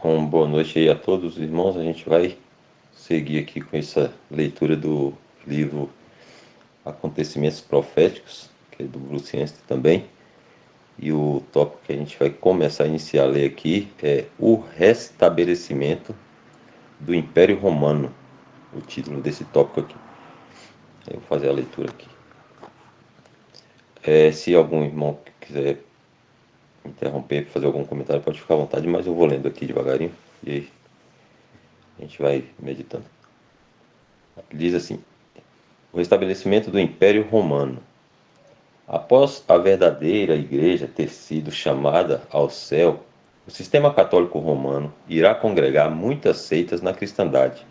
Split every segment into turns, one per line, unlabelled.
Boa noite aí a todos os irmãos. A gente vai seguir aqui com essa leitura do livro Acontecimentos Proféticos, que é do Bruce Anstey também. E o tópico que a gente vai começar a iniciar a ler aqui é O Restabelecimento do Império Romano, o título desse tópico aqui. Eu vou fazer a leitura aqui. Se algum irmão quiser interromper para fazer algum comentário, pode ficar à vontade, mas eu vou lendo aqui devagarinho e aí a gente vai meditando. Diz assim: O restabelecimento do Império Romano. Após a verdadeira Igreja ter sido chamada ao céu, o sistema católico romano irá congregar muitas seitas na cristandade,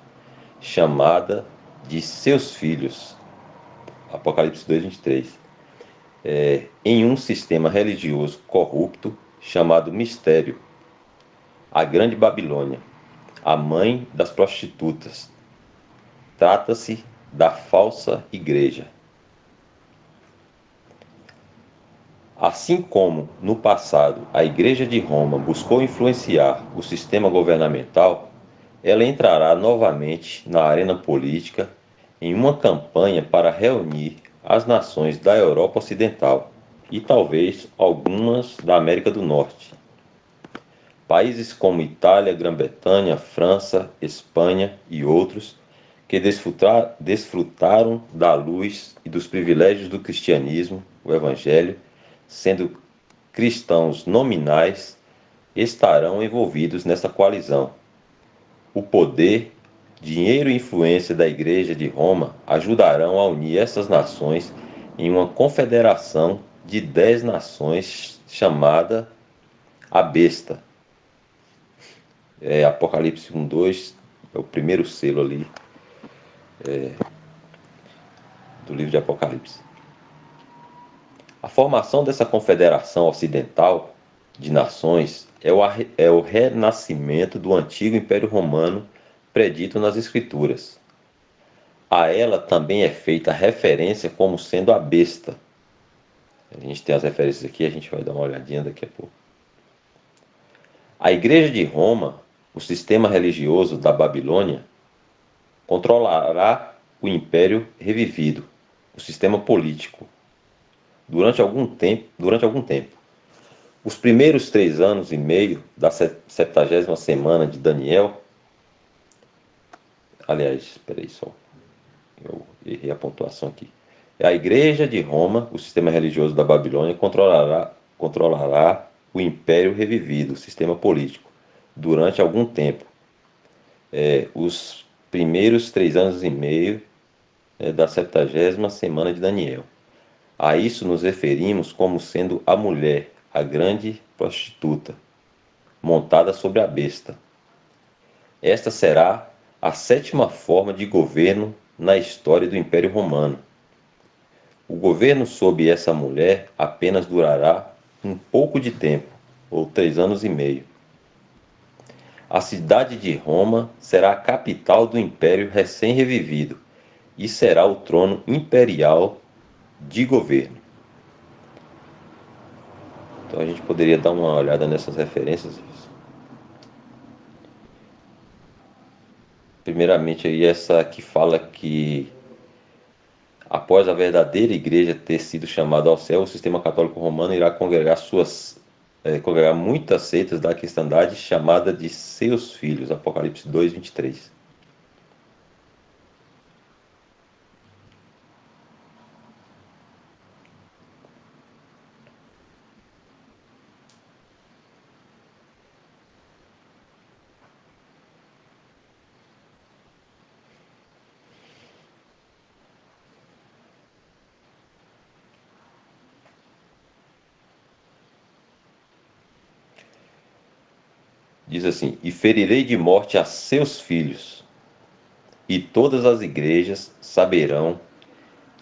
chamada de seus filhos, Apocalipse 2:23, em um sistema religioso corrupto chamado Mistério, a Grande Babilônia, a mãe das prostitutas. Trata-se da falsa igreja. Assim como, no passado, a Igreja de Roma buscou influenciar o sistema governamental, ela entrará novamente na arena política em uma campanha para reunir as nações da Europa Ocidental e talvez algumas da América do Norte. Países como Itália, Grã-Bretanha, França, Espanha e outros que desfrutaram da luz e dos privilégios do cristianismo, o Evangelho, sendo cristãos nominais, estarão envolvidos nessa coalizão. O poder, dinheiro e influência da Igreja de Roma ajudarão a unir essas nações em uma confederação de 10 nações chamada a Besta. Apocalipse 1:2 é o primeiro selo ali do livro de Apocalipse. A formação dessa confederação ocidental de nações é o renascimento do antigo Império Romano predito nas Escrituras. A ela também é feita referência como sendo a besta. A gente tem as referências aqui, a gente vai dar uma olhadinha daqui a pouco. A Igreja de Roma, o sistema religioso da Babilônia, controlará o império revivido, o sistema político, durante algum tempo. Os primeiros 3 anos e meio da 70ª semana de Daniel, aliás, espera aí só, eu errei a pontuação aqui. A Igreja de Roma, o sistema religioso da Babilônia, controlará o império revivido, o sistema político, durante algum tempo. Os primeiros 3 anos e meio da 70ª semana de Daniel. A isso nos referimos como sendo a mulher, a grande prostituta, montada sobre a besta. Esta será a 7ª forma de governo na história do Império Romano. O governo sob essa mulher apenas durará um pouco de tempo, ou 3 anos e meio. A cidade de Roma será a capital do Império recém-revivido e será o trono imperial de governo. Então a gente poderia dar uma olhada nessas referências. Primeiramente aí essa que fala que após a verdadeira igreja ter sido chamada ao céu, o sistema católico romano irá congregar muitas seitas da cristandade chamada de seus filhos. Apocalipse 2:23. Diz assim: E ferirei de morte a seus filhos, e todas as igrejas saberão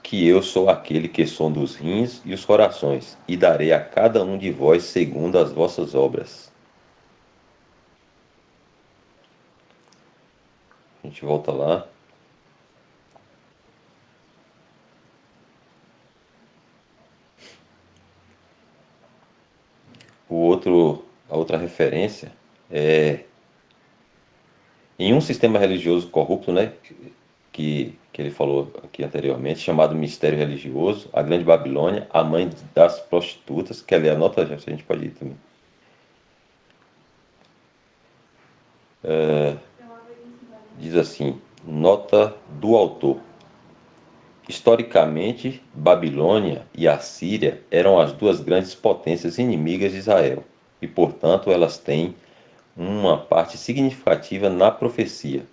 que eu sou aquele que sonda os rins e os corações, e darei a cada um de vós segundo as vossas obras. A gente volta lá. A outra referência é Em um sistema religioso corrupto, né, que ele falou aqui anteriormente, chamado mistério religioso, a Grande Babilônia, a mãe das prostitutas, quer ler a nota, já, a gente pode ir também. Diz assim, nota do autor. Historicamente, Babilônia e Assíria eram as duas grandes potências inimigas de Israel, e portanto elas têm uma parte significativa na profecia.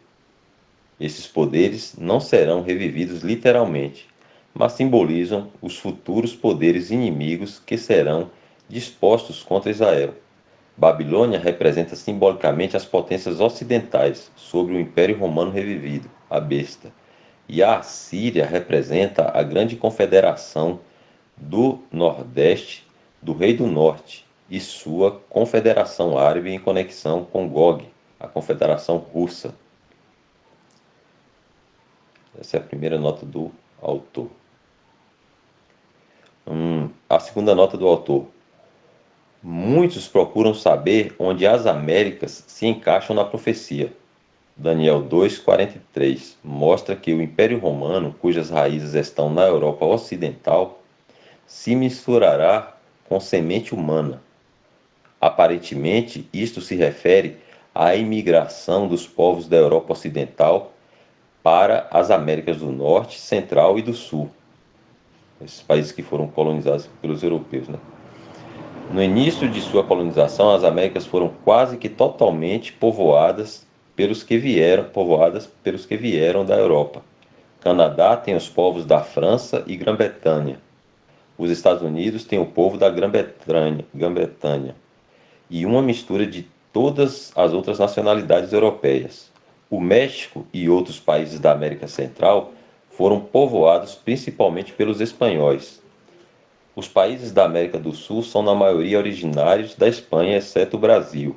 Esses poderes não serão revividos literalmente, mas simbolizam os futuros poderes inimigos que serão dispostos contra Israel. Babilônia representa simbolicamente as potências ocidentais sobre o Império Romano revivido, a besta, e a Assíria representa a grande confederação do Nordeste do Rei do Norte e sua confederação árabe em conexão com Gog, a confederação russa. Essa é a primeira nota do autor. A segunda nota do autor. Muitos procuram saber onde as Américas se encaixam na profecia. Daniel 2:43 mostra que o Império Romano, cujas raízes estão na Europa Ocidental, se misturará com semente humana. Aparentemente, isto se refere à imigração dos povos da Europa Ocidental para as Américas do Norte, Central e do Sul, esses países que foram colonizados pelos europeus, né? No início de sua colonização, as Américas foram quase que totalmente povoadas pelos que vieram da Europa. Canadá tem os povos da França e Grã-Bretanha. Os Estados Unidos têm o povo da Grã-Bretanha e uma mistura de todas as outras nacionalidades europeias. O México e outros países da América Central foram povoados principalmente pelos espanhóis. Os países da América do Sul são na maioria originários da Espanha, exceto o Brasil,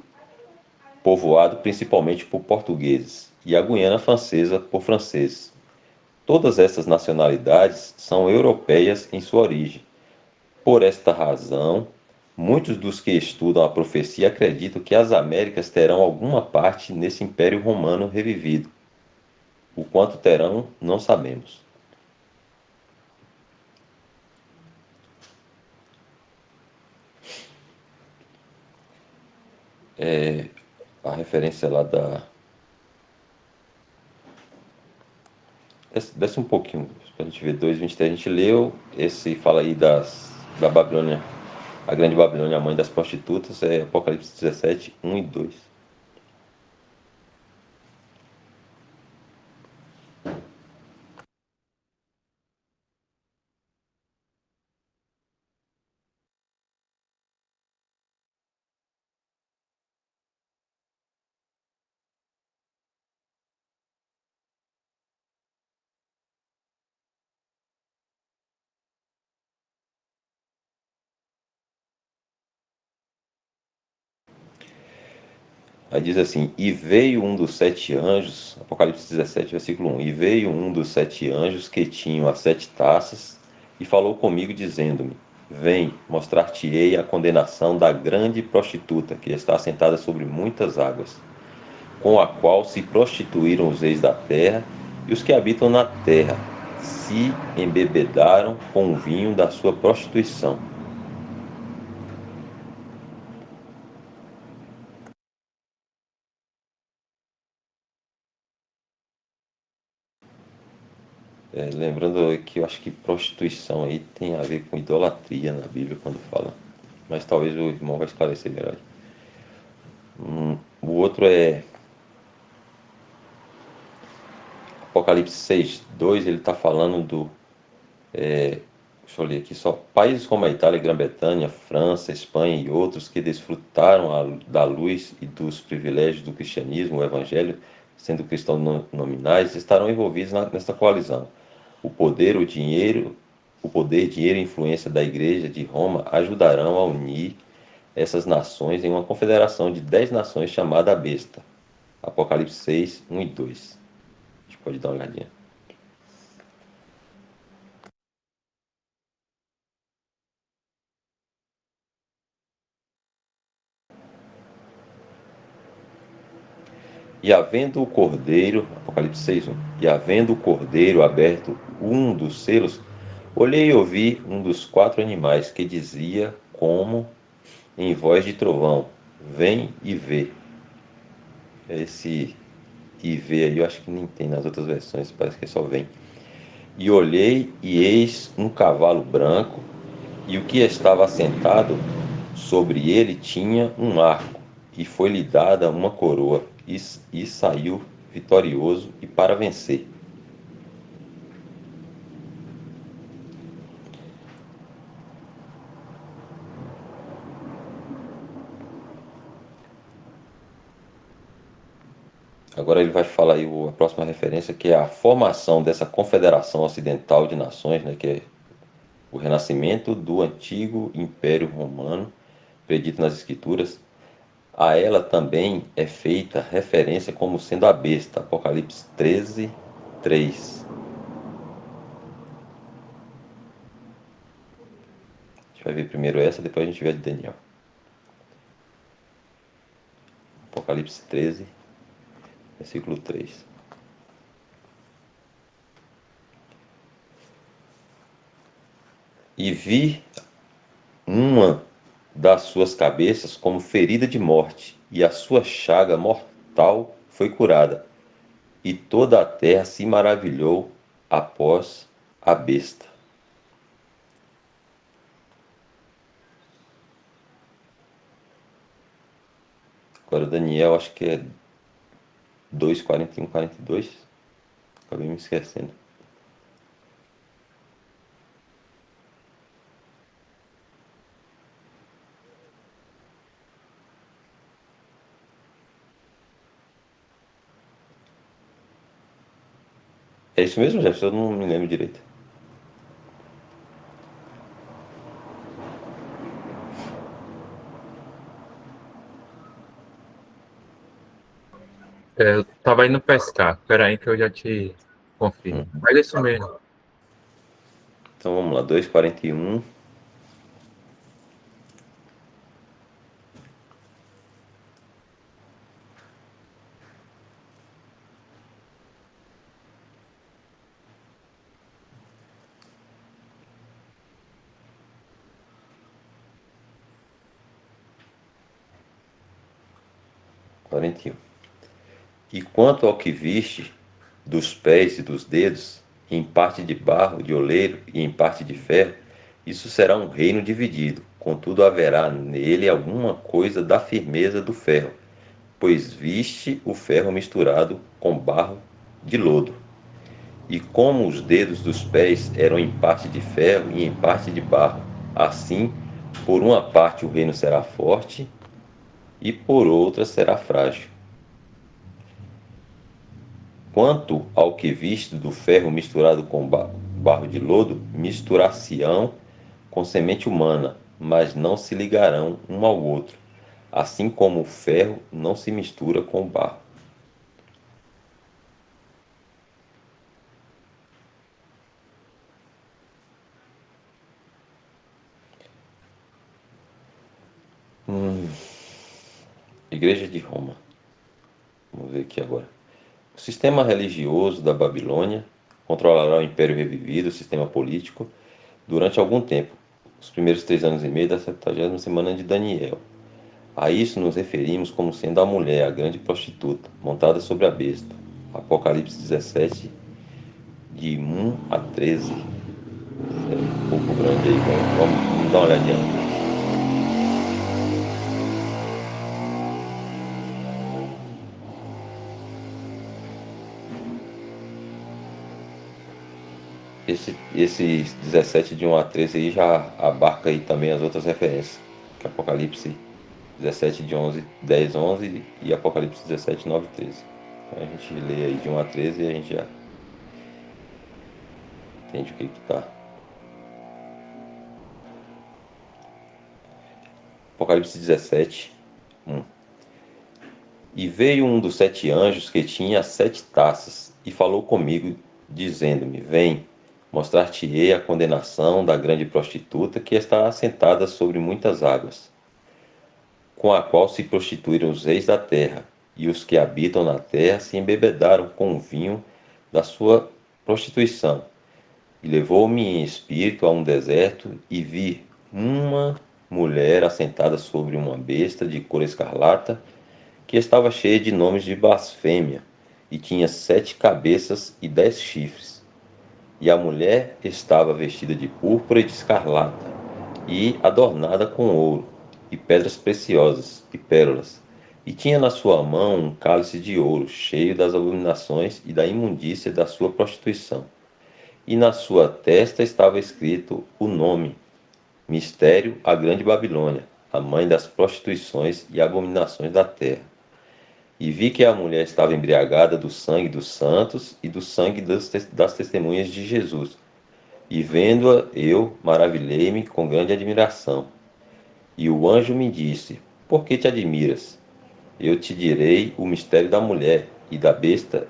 povoado principalmente por portugueses, e a Guiana Francesa por franceses. Todas essas nacionalidades são europeias em sua origem. Por esta razão, muitos dos que estudam a profecia acreditam que as Américas terão alguma parte nesse Império Romano revivido. O quanto terão, não sabemos. A referência lá da. Desce um pouquinho, para a gente ver 2:23. A gente leu, esse fala aí da Babilônia, a Grande Babilônia, a mãe das prostitutas, é Apocalipse 17:1 e 2. Aí diz assim: E veio um dos sete anjos, Apocalipse 17:1. E veio um dos sete anjos que tinham as sete taças, e falou comigo, dizendo-me: Vem, mostrar-te-ei a condenação da grande prostituta, que está assentada sobre muitas águas, com a qual se prostituíram os reis da terra, e os que habitam na terra se embebedaram com o vinho da sua prostituição. Lembrando que eu acho que prostituição aí tem a ver com idolatria na Bíblia quando fala. Mas talvez o irmão vai esclarecer melhor. O outro é Apocalipse 6:2, ele está falando do. Deixa eu ler aqui só. Países como a Itália, Grã-Bretanha, França, Espanha e outros que desfrutaram da luz e dos privilégios do cristianismo, o evangelho, sendo cristãos nominais, estarão envolvidos nesta coalizão. O poder, dinheiro e influência da Igreja de Roma ajudarão a unir essas nações em uma confederação de 10 nações chamada a Besta. Apocalipse 6:1 e 2. A gente pode dar uma olhadinha. E havendo o cordeiro, Apocalipse 6:1, e havendo o cordeiro aberto um dos selos, olhei e ouvi um dos quatro animais que dizia como em voz de trovão: Vem e vê. Esse e vê aí eu acho que nem tem nas outras versões, parece que só vem. E olhei e eis um cavalo branco, e o que estava assentado sobre ele tinha um arco, e foi-lhe dada uma coroa, e saiu vitorioso e para vencer. Agora ele vai falar aí a próxima referência, que é a formação dessa Confederação Ocidental de Nações, né, que é o renascimento do antigo Império Romano, predito nas Escrituras. A ela também é feita referência como sendo a besta, Apocalipse 13:3. A gente vai ver primeiro essa, depois a gente vê a de Daniel. Apocalipse 13, versículo 3. E vi uma das suas cabeças como ferida de morte, e a sua chaga mortal foi curada. E toda a terra se maravilhou após a besta. Agora Daniel, acho que é 2:41, 42. Acabei me esquecendo. É isso mesmo, Jefferson? Eu não me lembro direito.
Eu tava indo pescar. Espera aí que eu já te confirmo. Mas é isso mesmo.
Então vamos lá, 2:41. E quanto ao que viste dos pés e dos dedos, em parte de barro, de oleiro e em parte de ferro, isso será um reino dividido. Contudo, haverá nele alguma coisa da firmeza do ferro, pois viste o ferro misturado com barro de lodo. E como os dedos dos pés eram em parte de ferro e em parte de barro, assim, por uma parte o reino será forte e por outra será frágil. Quanto ao que viste do ferro misturado com barro de lodo, misturar-se-ão com semente humana, mas não se ligarão um ao outro, assim como o ferro não se mistura com o barro. Igreja de Roma. Vamos ver aqui agora. O sistema religioso da Babilônia controlará o Império Revivido, o sistema político, durante algum tempo, os primeiros 3 anos e meio da 70ª semana de Daniel. A isso nos referimos como sendo a mulher, a grande prostituta, montada sobre a besta. Apocalipse 17, de 1 a 13. É um pouco grande aí, vamos dar uma olhadinha. Esse 17 de 1 a 13 aí já abarca aí também as outras referências. Que é Apocalipse 17 de 10, 11 e Apocalipse 17, 9 e 13. Então a gente lê aí de 1 a 13 e a gente já entende o que que tá. Apocalipse 17, 1. E veio um dos 7 anjos que tinha 7 taças e falou comigo, dizendo-me: Vem, mostrar-te-ei a condenação da grande prostituta que está assentada sobre muitas águas, com a qual se prostituíram os reis da terra, e os que habitam na terra se embebedaram com o vinho da sua prostituição. E levou-me em espírito a um deserto, e vi uma mulher assentada sobre uma besta de cor escarlata, que estava cheia de nomes de blasfêmia, e tinha 7 cabeças e 10 chifres. E a mulher estava vestida de púrpura e de escarlata, e adornada com ouro, e pedras preciosas, e pérolas. E tinha na sua mão um cálice de ouro, cheio das abominações e da imundícia da sua prostituição. E na sua testa estava escrito o nome: Mistério, a Grande Babilônia, a mãe das prostituições e abominações da terra. E vi que a mulher estava embriagada do sangue dos santos e do sangue das testemunhas de Jesus. E vendo-a, eu maravilhei-me com grande admiração. E o anjo me disse: Por que te admiras? Eu te direi o mistério da mulher e da besta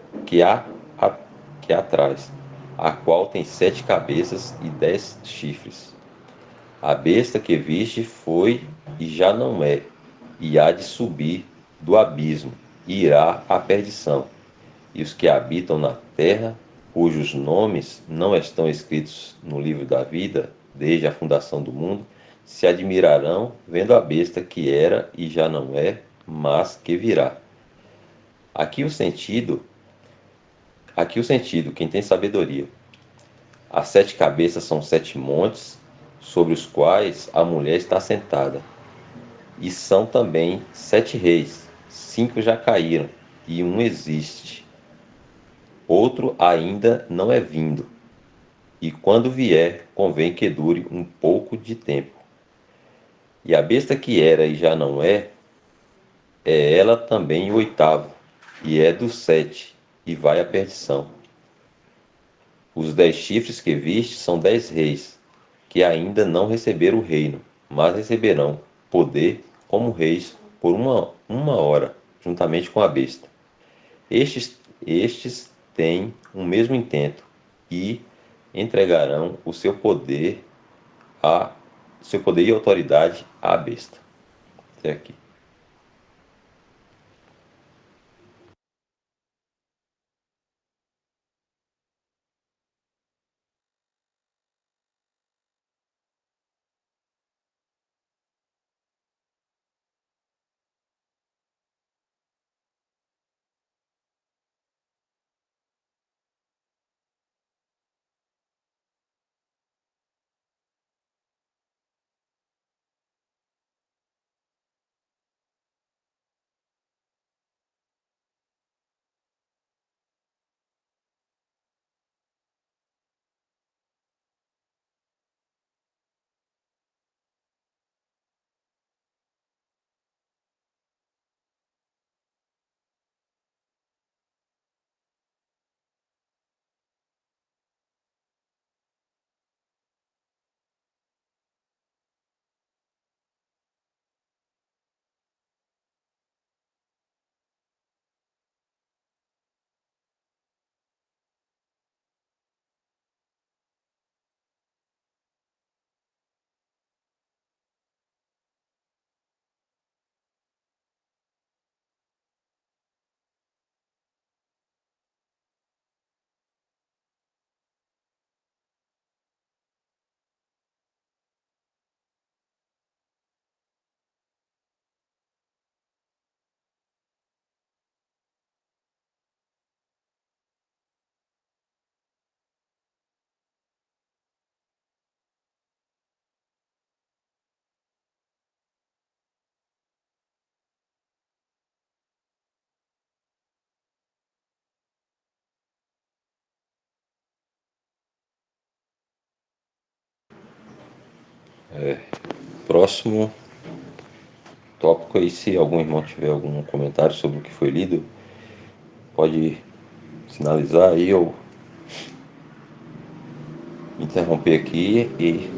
a- que há atrás, a qual tem 7 cabeças e 10 chifres. A besta que viste foi e já não é, e há de subir do abismo, e irá à perdição. E os que habitam na terra, cujos nomes não estão escritos no livro da vida, desde a fundação do mundo, se admirarão vendo a besta que era e já não é, mas que virá. Aqui o sentido, aqui o sentido, quem tem sabedoria. As 7 cabeças são 7 montes, sobre os quais a mulher está sentada. E são também 7 reis, 5 já caíram, e um existe. Outro ainda não é vindo, e quando vier, convém que dure um pouco de tempo. E a besta que era e já não é ela também o oitavo, e é dos 7, e vai à perdição. Os 10 chifres que viste são 10 reis, que ainda não receberam o reino, mas receberão poder como reis por uma hora, juntamente com a besta. Estes têm o mesmo intento e entregarão o a, seu poder e autoridade à besta. Até aqui. Próximo tópico aí, se algum irmão tiver algum comentário sobre o que foi lido, pode sinalizar aí ou interromper aqui e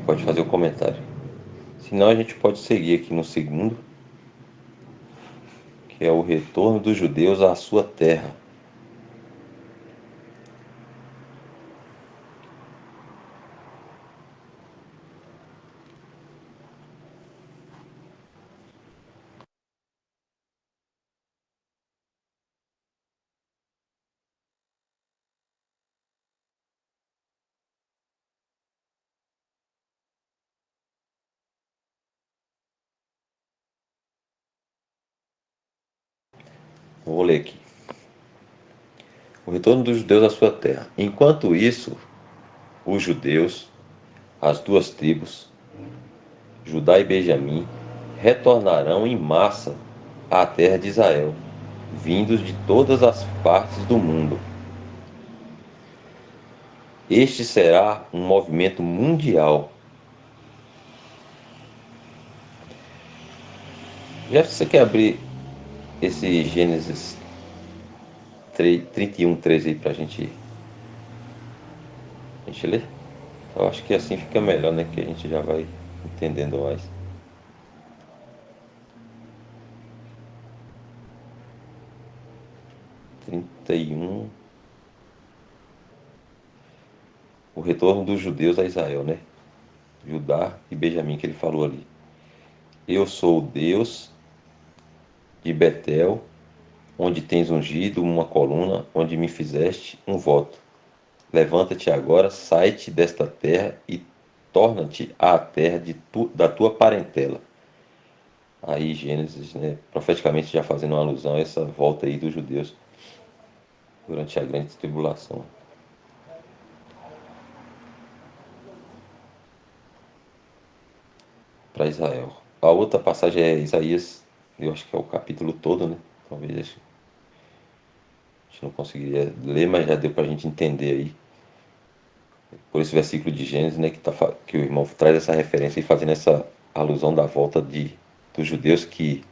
pode fazer o comentário. Senão a gente pode seguir aqui no segundo, que é o retorno dos judeus à sua terra. Vou ler aqui. O retorno dos judeus à sua terra. Enquanto isso, os judeus, as duas tribos, Judá e Benjamim, retornarão em massa à terra de Israel, vindos de todas as partes do mundo. Este será um movimento mundial. Já você quer abrir esse Gênesis 31:13 aí pra gente ler? Eu acho que assim fica melhor, né? Que a gente já vai entendendo mais. 31. O retorno dos judeus a Israel, né? Judá e Benjamim, que ele falou ali. Eu sou o Deus de Betel, onde tens ungido uma coluna, onde me fizeste um voto. Levanta-te agora, sai-te desta terra e torna-te à terra da tua parentela. Aí Gênesis, né, profeticamente já fazendo uma alusão a essa volta aí dos judeus durante a grande tribulação para Israel. A outra passagem é Isaías, eu acho que é o capítulo todo, né? Talvez a gente não conseguiria ler, mas já deu para a gente entender aí por esse versículo de Gênesis, né, que o irmão traz essa referência e fazendo essa alusão da volta dos judeus, que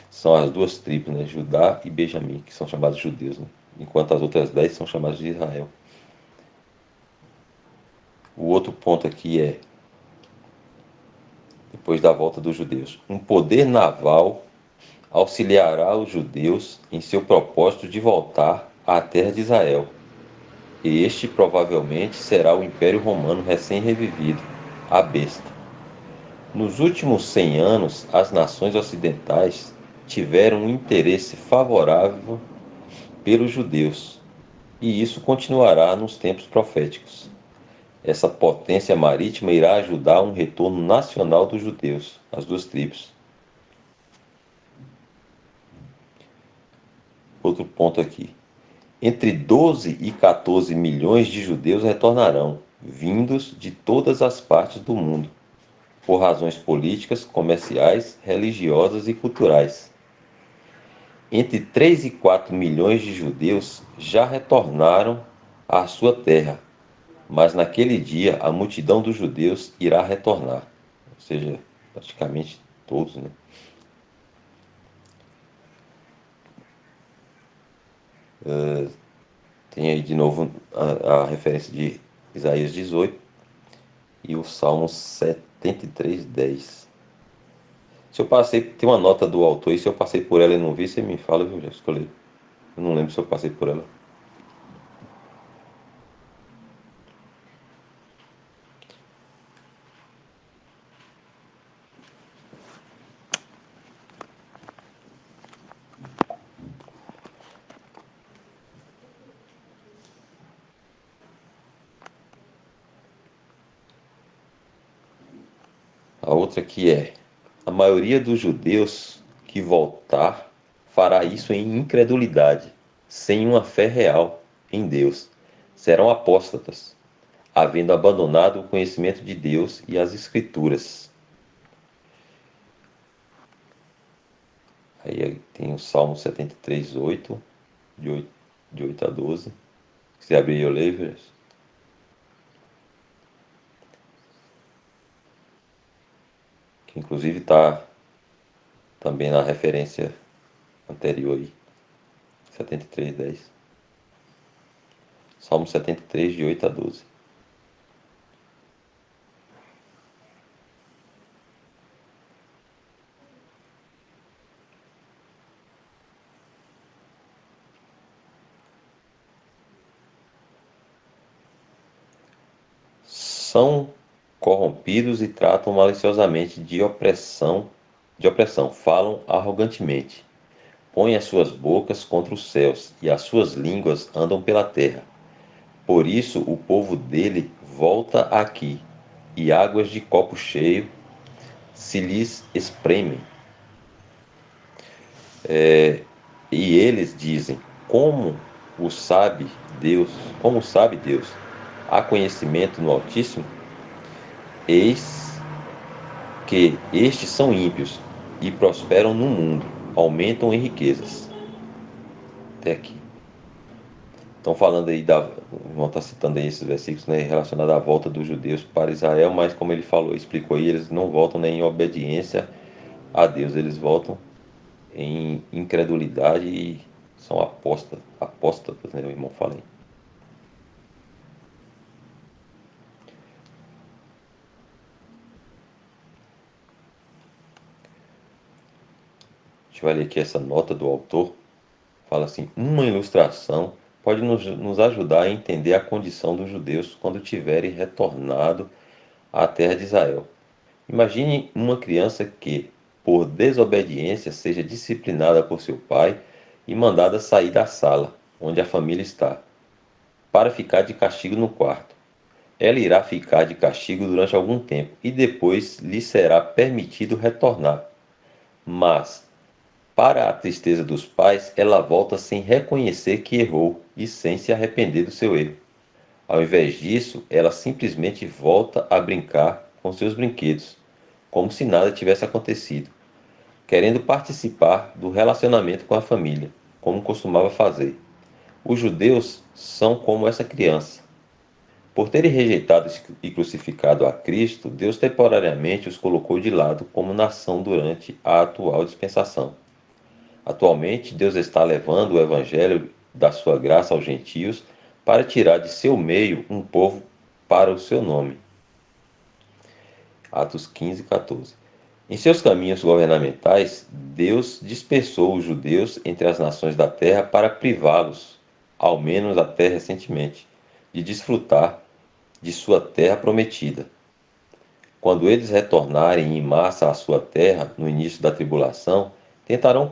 são as duas tribos, né, Judá e Benjamim, que são chamados judeus, né, enquanto as outras 10 são chamadas de Israel. O outro ponto aqui é, depois da volta dos judeus, um poder naval auxiliará os judeus em seu propósito de voltar à terra de Israel. E este provavelmente será o Império Romano recém-revivido, a besta. Nos últimos 100 anos, as nações ocidentais tiveram um interesse favorável pelos judeus, e isso continuará nos tempos proféticos. Essa potência marítima irá ajudar um retorno nacional dos judeus, as duas tribos. Outro ponto aqui. Entre 12 e 14 milhões de judeus retornarão, vindos de todas as partes do mundo, por razões políticas, comerciais, religiosas e culturais. Entre 3 e 4 milhões de judeus já retornaram à sua terra, mas naquele dia a multidão dos judeus irá retornar, ou seja, praticamente todos, né? Tem aí de novo a referência de Isaías 18 e o Salmo 73:10. Se eu passei, tem uma nota do autor e se eu passei por ela e não vi, você me fala, viu, já escolhi. Eu não lembro se eu passei por ela. A outra aqui é: a maioria dos judeus que voltar fará isso em incredulidade, sem uma fé real em Deus. Serão apóstatas, havendo abandonado o conhecimento de Deus e as Escrituras. Aí tem o Salmo 73:8, de 8 a 12. Se abrir eu leio, que inclusive está também na referência anterior aí, 73:10. Salmo 73, de 8 a 12. São corrompidos e tratam maliciosamente de opressão, falam arrogantemente, põem as suas bocas contra os céus e as suas línguas andam pela terra. Por isso o povo dele volta aqui, e águas de copo cheio se lhes espremem. E eles dizem: como sabe Deus? Há conhecimento no Altíssimo? Eis que estes são ímpios e prosperam no mundo, aumentam em riquezas. Até aqui. Estão falando aí vão estar citando aí esses versículos, né, relacionados à volta dos judeus para Israel, mas como ele falou, explicou aí, eles não voltam nem em obediência a Deus, eles voltam em incredulidade e são apóstatas, né, o irmão fala aí. A gente vai ler aqui essa nota do autor. Fala assim: uma ilustração pode nos ajudar a entender a condição dos judeus quando tiverem retornado à terra de Israel. Imagine uma criança que, por desobediência, seja disciplinada por seu pai e mandada sair da sala, onde a família está, para ficar de castigo no quarto. Ela irá ficar de castigo durante algum tempo e depois lhe será permitido retornar. Mas, para a tristeza dos pais, ela volta sem reconhecer que errou e sem se arrepender do seu erro. Ao invés disso, ela simplesmente volta a brincar com seus brinquedos, como se nada tivesse acontecido, querendo participar do relacionamento com a família, como costumava fazer. Os judeus são como essa criança. Por terem rejeitado e crucificado a Cristo, Deus temporariamente os colocou de lado como nação durante a atual dispensação. Atualmente, Deus está levando o evangelho da sua graça aos gentios para tirar de seu meio um povo para o seu nome. Atos 15, 14. Em seus caminhos governamentais, Deus dispersou os judeus entre as nações da terra para privá-los, ao menos até recentemente, de desfrutar de sua terra prometida. Quando eles retornarem em massa à sua terra, no início da tribulação, tentarão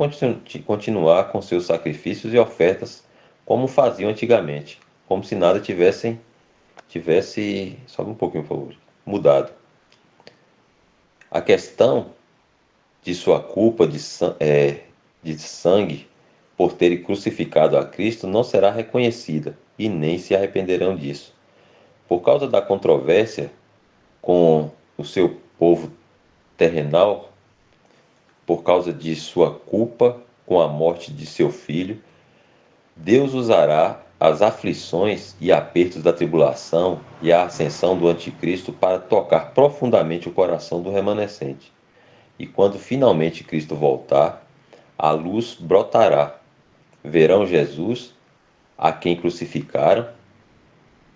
continuar com seus sacrifícios e ofertas como faziam antigamente, como se nada tivesse, sobe um pouquinho, por favor, mudado. A questão de sua culpa de sangue por terem crucificado a Cristo não será reconhecida e nem se arrependerão disso. Por causa da controvérsia com o seu povo terrenal, por causa de sua culpa com a morte de seu filho, Deus usará as aflições e apertos da tribulação e a ascensão do anticristo para tocar profundamente o coração do remanescente. E quando finalmente Cristo voltar, a luz brotará. Verão Jesus, a quem crucificaram,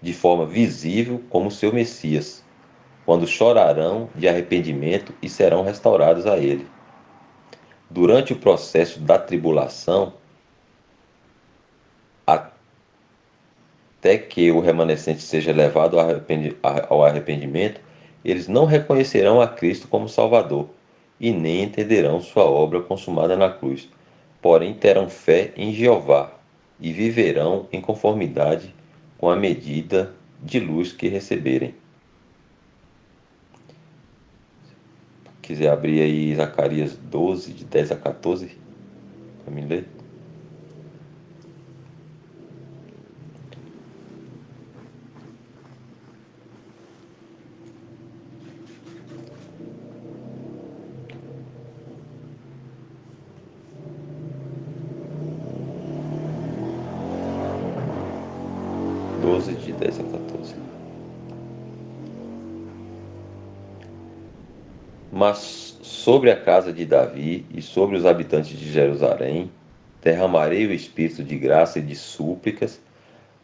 de forma visível como seu Messias, quando chorarão de arrependimento e serão restaurados a ele. Durante o processo da tribulação, até que o remanescente seja levado ao arrependimento, eles não reconhecerão a Cristo como Salvador e nem entenderão sua obra consumada na cruz. Porém, terão fé em Jeová e viverão em conformidade com a medida de luz que receberem. Quiser abrir aí Zacarias 12, de 10 a 14, para me ler. De 10 a 14. Mas sobre a casa de Davi e sobre os habitantes de Jerusalém, derramarei o espírito de graça e de súplicas,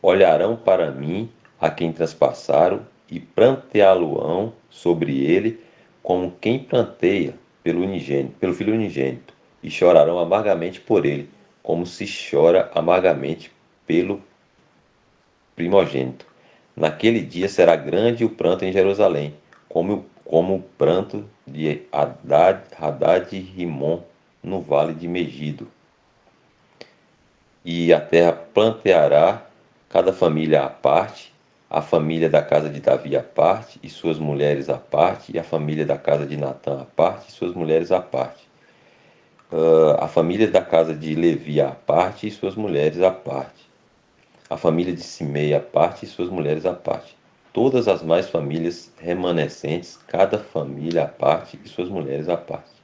olharão para mim a quem transpassaram e pranteá-lo-ão sobre ele como quem pranteia pelo filho unigênito, e chorarão amargamente por ele, como se chora amargamente pelo primogênito. Naquele dia será grande o pranto em Jerusalém, como o pranto de Hadad e Rimon no vale de Megido. E a terra planteará cada família à parte, a família da casa de Davi à parte, e suas mulheres à parte, e a família da casa de Natã à parte, e suas mulheres à parte. A família da casa de Levi à parte e suas mulheres à parte. A família de Simei à parte e suas mulheres à parte. Todas as mais famílias remanescentes, cada família à parte e suas mulheres à parte.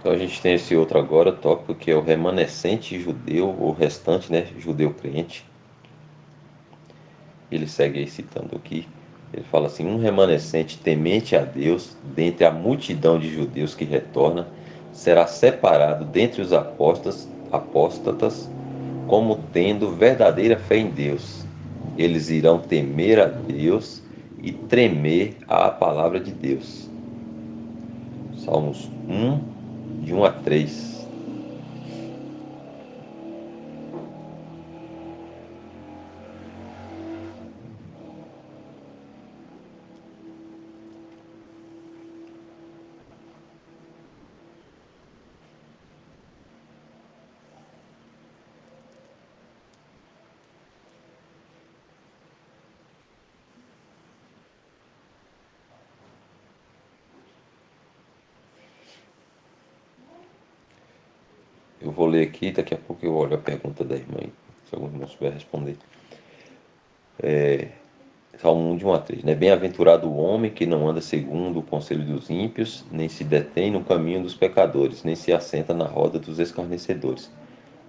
Então a gente tem esse outro agora, tópico, que é o remanescente judeu, ou restante, né, judeu crente. Ele segue aí citando aqui. Ele fala assim: um remanescente temente a Deus, dentre a multidão de judeus que retorna, será separado dentre os apóstatas, como tendo verdadeira fé em Deus. Eles irão temer a Deus e tremer à palavra de Deus. Salmos 1, de 1 a 3. Eu vou ler aqui, daqui a pouco eu olho a pergunta da irmã, se algum irmão souber responder. Salmo 1, de 1 a 3, né? Bem-aventurado o homem que não anda segundo o conselho dos ímpios, nem se detém no caminho dos pecadores, nem se assenta na roda dos escarnecedores.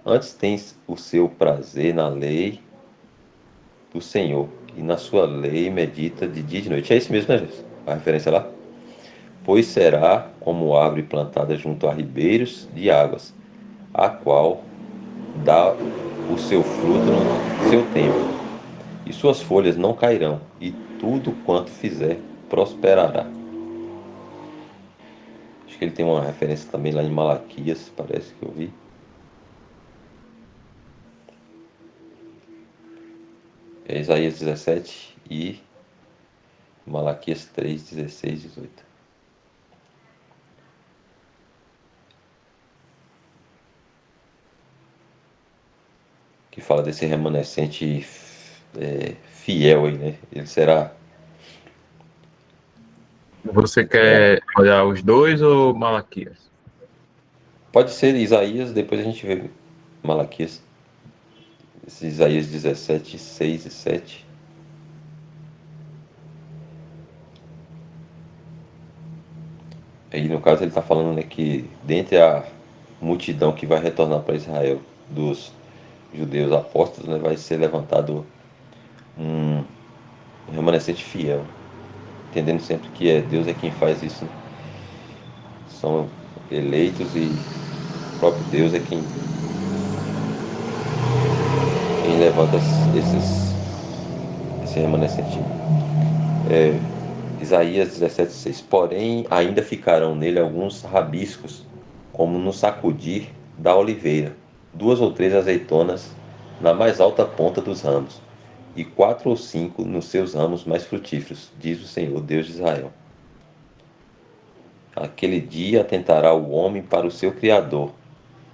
Antes tens o seu prazer na lei do Senhor, e na sua lei medita de dia e de noite. É isso mesmo, né, Jesus? A referência lá? Pois será como árvore plantada junto a ribeiros de águas, a qual dá o seu fruto no seu tempo, e suas folhas não cairão, e tudo quanto fizer prosperará. Acho que ele tem uma referência também lá em Malaquias, parece que eu vi. É Isaías 17 e Malaquias 3, 16, 18. Que fala desse remanescente fiel aí, né? Ele será.
Você quer olhar os dois ou Malaquias?
Pode ser Isaías, depois a gente vê Malaquias. Esse Isaías 17, 6 e 7. Aí no caso ele está falando, né, que dentre a multidão que vai retornar para Israel dos judeus apóstolos, né, vai ser levantado um remanescente fiel, entendendo sempre que Deus é quem faz isso, né? São eleitos e o próprio Deus é quem levanta esse remanescente. Isaías 17,6. Porém, ainda ficarão nele alguns rabiscos, como no sacudir da oliveira, duas ou três azeitonas na mais alta ponta dos ramos, e 4 ou 5 nos seus ramos mais frutíferos, diz o Senhor, Deus de Israel. Aquele dia atentará o homem para o seu Criador,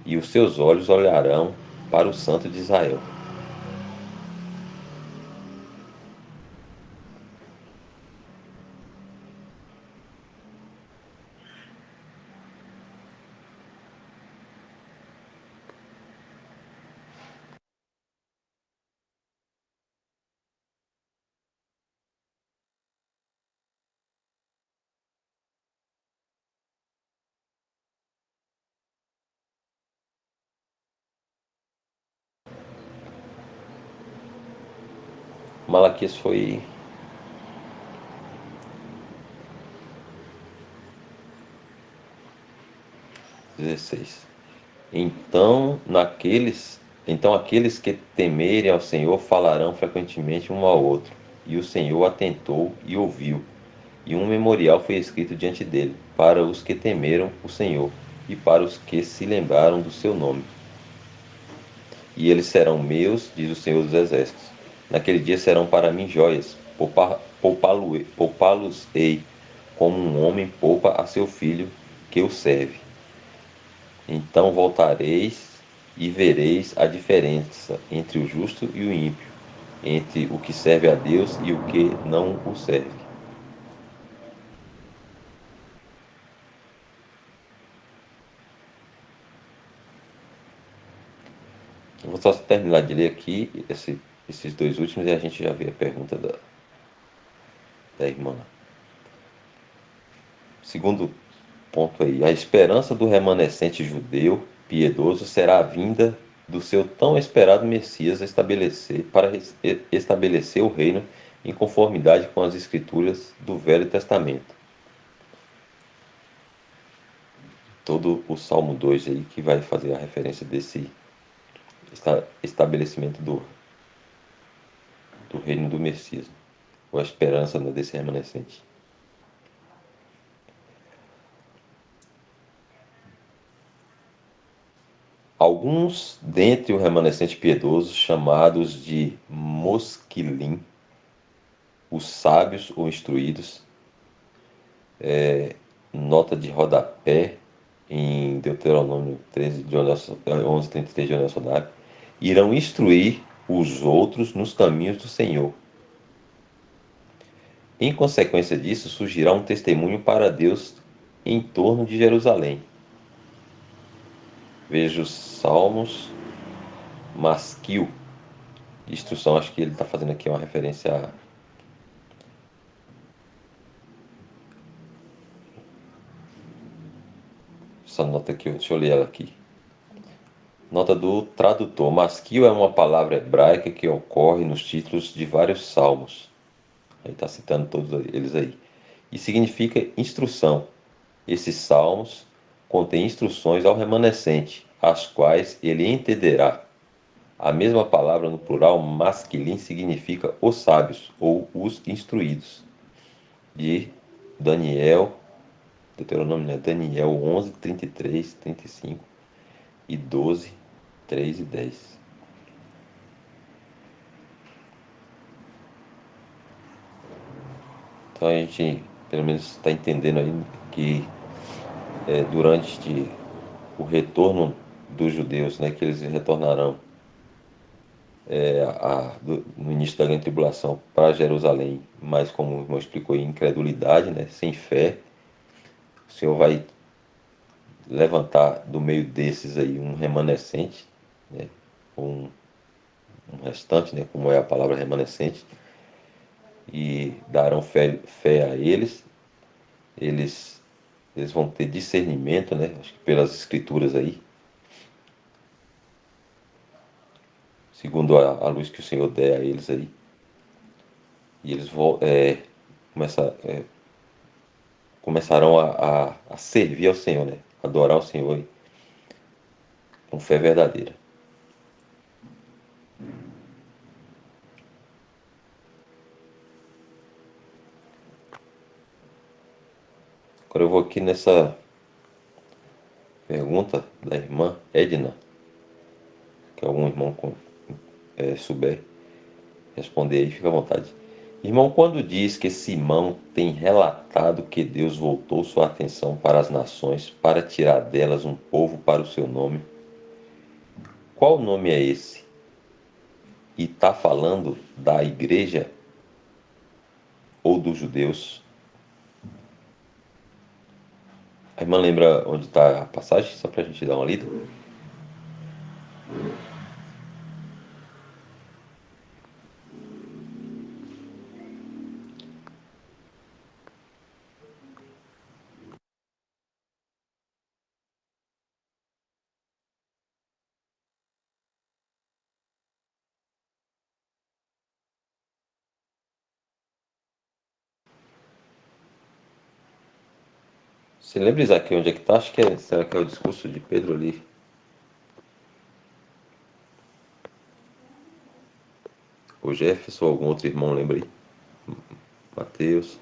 e os seus olhos olharão para o Santo de Israel. Malaquias foi 16. Então aqueles que temerem ao Senhor falarão frequentemente um ao outro, e o Senhor atentou e ouviu, e um memorial foi escrito diante dele, para os que temeram o Senhor, e para os que se lembraram do seu nome. E eles serão meus, diz o Senhor dos Exércitos. Naquele dia serão para mim joias, poupá-los-ei, como um homem poupa a seu filho que o serve. Então voltareis e vereis a diferença entre o justo e o ímpio, entre o que serve a Deus e o que não o serve. Eu vou só terminar de ler aqui esses dois últimos e a gente já vê a pergunta da irmã. Segundo ponto aí, a esperança do remanescente judeu piedoso será a vinda do seu tão esperado Messias para estabelecer o reino em conformidade com as escrituras do Velho Testamento. Todo o Salmo 2 aí que vai fazer a referência desse estabelecimento do reino do Messias, ou a esperança, né, desse remanescente. Alguns dentre o remanescente piedoso, chamados de Mosquilim, os sábios ou instruídos, nota de rodapé em Deuteronômio 11:33 de Onésio, irão instruir os outros nos caminhos do Senhor. Em consequência disso, surgirá um testemunho para Deus em torno de Jerusalém. Veja os Salmos, Masquil, instrução, acho que ele está fazendo aqui uma referência a essa nota aqui, deixa eu ler ela aqui. Nota do tradutor. Masquil é uma palavra hebraica que ocorre nos títulos de vários salmos. Ele está citando todos eles aí. E significa instrução. Esses salmos contêm instruções ao remanescente, as quais ele entenderá. A mesma palavra no plural masculino significa os sábios ou os instruídos. De Daniel, Deuteronômio, né? Daniel 11, 33, 35 e 12, 3 e 10. Então a gente pelo menos está entendendo aí que durante o retorno dos judeus, né, que eles retornarão no início da grande tribulação para Jerusalém, mas como o irmão explicou, em incredulidade, né, sem fé, o Senhor vai levantar do meio desses aí um remanescente, né, um restante, né, como é a palavra remanescente, e darão fé a eles. Eles vão ter discernimento, né, acho que pelas escrituras aí, segundo a luz que o Senhor der a eles aí. E eles vão começarão a servir ao Senhor, né? Adorar o Senhor com fé verdadeira. Agora eu vou aqui nessa pergunta da irmã Edna, que é algum irmão souber responder aí, fica à vontade. Irmão, quando diz que Simão tem relatado que Deus voltou sua atenção para as nações para tirar delas um povo para o seu nome, qual nome é esse? E está falando da igreja ou dos judeus? A irmã lembra onde está a passagem? Só para a gente dar uma lida. Você lembra, Isaac, onde é que está? Acho que é. Será que é o discurso de Pedro ali? O Jefferson ou algum outro irmão, lembra aí? Mateus.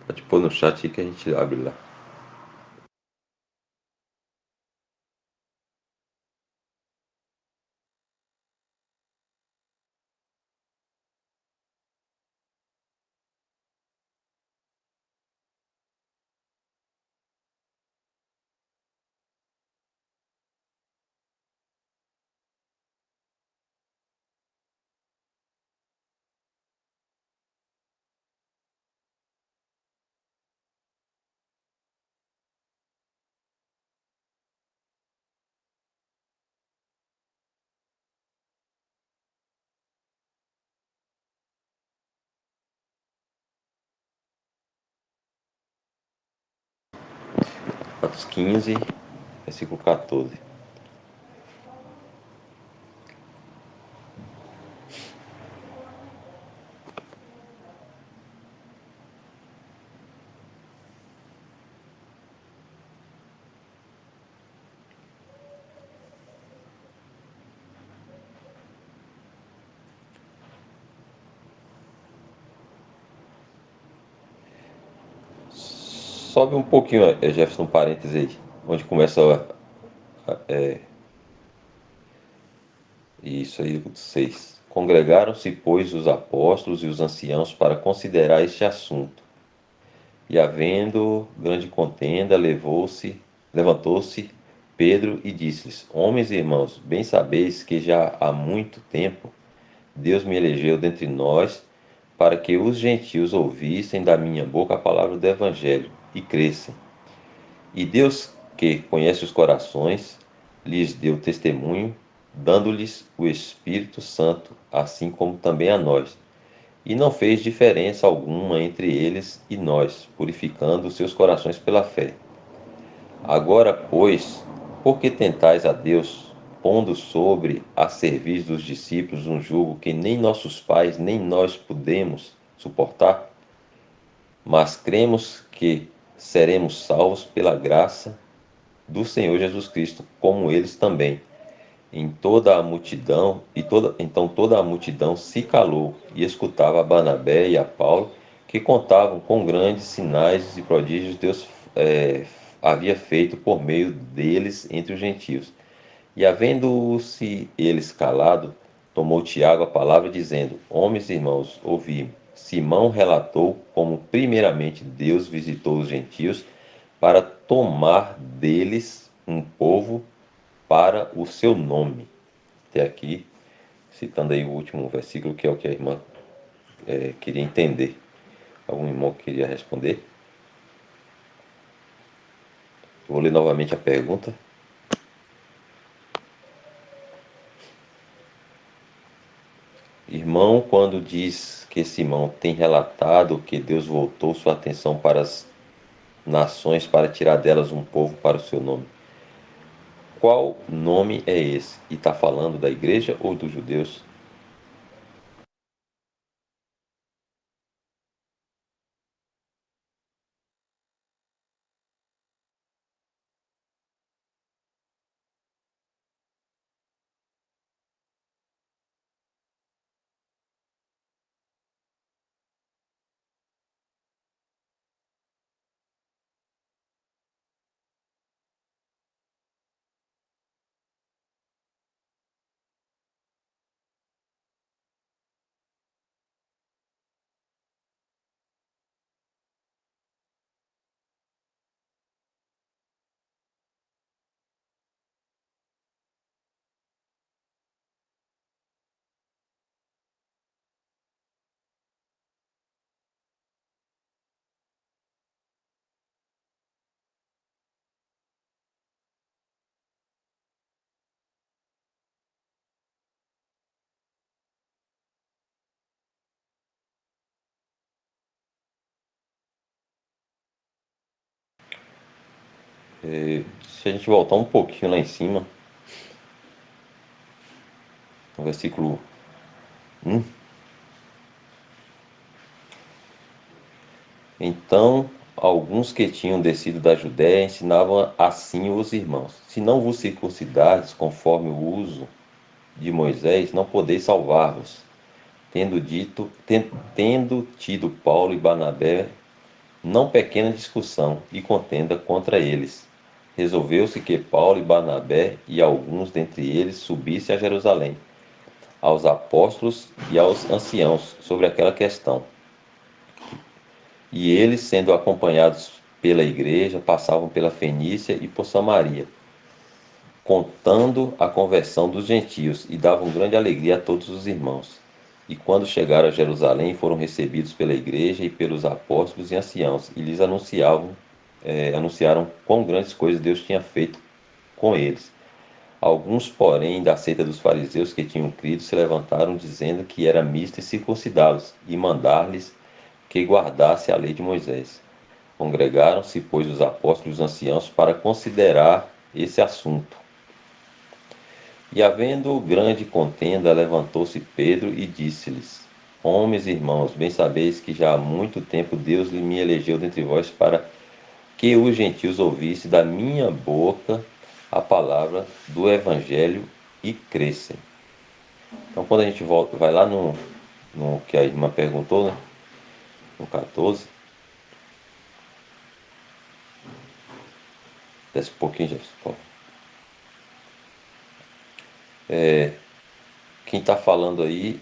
Pode pôr no chat aí que a gente abre lá. Atos 15, versículo 14. Sobe um pouquinho, Jefferson, um parêntese aí, onde começa isso aí, o 6. Congregaram-se, pois, os apóstolos e os anciãos para considerar este assunto. E havendo grande contenda, levantou-se Pedro e disse-lhes: Homens e irmãos, bem sabeis que já há muito tempo Deus me elegeu dentre nós para que os gentios ouvissem da minha boca a palavra do evangelho e crescem. E Deus, que conhece os corações, lhes deu testemunho, dando-lhes o Espírito Santo, assim como também a nós. E não fez diferença alguma entre eles e nós, purificando os seus corações pela fé. Agora, pois, por que tentais a Deus, pondo sobre a serviço dos discípulos um jugo que nem nossos pais nem nós podemos suportar? Mas cremos que seremos salvos pela graça do Senhor Jesus Cristo, como eles também. Em toda a multidão, então toda a multidão se calou e escutava a Barnabé e a Paulo, que contavam com grandes sinais e prodígios Deus havia feito por meio deles entre os gentios. E havendo-se eles calado, tomou Tiago a palavra, dizendo: Homens e irmãos, ouvi-me. Simão relatou como primeiramente Deus visitou os gentios para tomar deles um povo para o seu nome. Até aqui, citando aí o último versículo, que é o que a irmã queria entender. Algum irmão queria responder? Vou ler novamente a pergunta. Irmão, quando diz que Simão tem relatado que Deus voltou sua atenção para as nações para tirar delas um povo para o seu nome, qual nome é esse? E está falando da igreja ou dos judeus? Se a gente voltar um pouquinho lá em cima, no versículo 1. Então, alguns que tinham descido da Judéia ensinavam assim os irmãos: se não vos circuncidardes conforme o uso de Moisés, não podeis salvar-vos. Tendo tido Paulo e Barnabé não pequena discussão e contenda contra eles, resolveu-se que Paulo e Barnabé e alguns dentre eles subissem a Jerusalém, aos apóstolos e aos anciãos, sobre aquela questão. E eles, sendo acompanhados pela igreja, passavam pela Fenícia e por Samaria, contando a conversão dos gentios, e davam grande alegria a todos os irmãos. E quando chegaram a Jerusalém, foram recebidos pela igreja e pelos apóstolos e anciãos, e lhes anunciaram quão grandes coisas Deus tinha feito com eles. Alguns, porém, da seita dos fariseus que tinham crido, se levantaram, dizendo que era misto circuncidá-los, e mandar-lhes que guardasse a lei de Moisés. Congregaram-se, pois, os apóstolos e os anciãos para considerar esse assunto. E havendo grande contenda, levantou-se Pedro e disse-lhes: Homens e irmãos, bem sabeis que já há muito tempo Deus me elegeu dentre vós para que os gentios ouvissem da minha boca a palavra do evangelho e crescem. Então, quando a gente vai lá no que a irmã perguntou, né? No 14, desce um pouquinho, Jefferson. Quem está falando aí,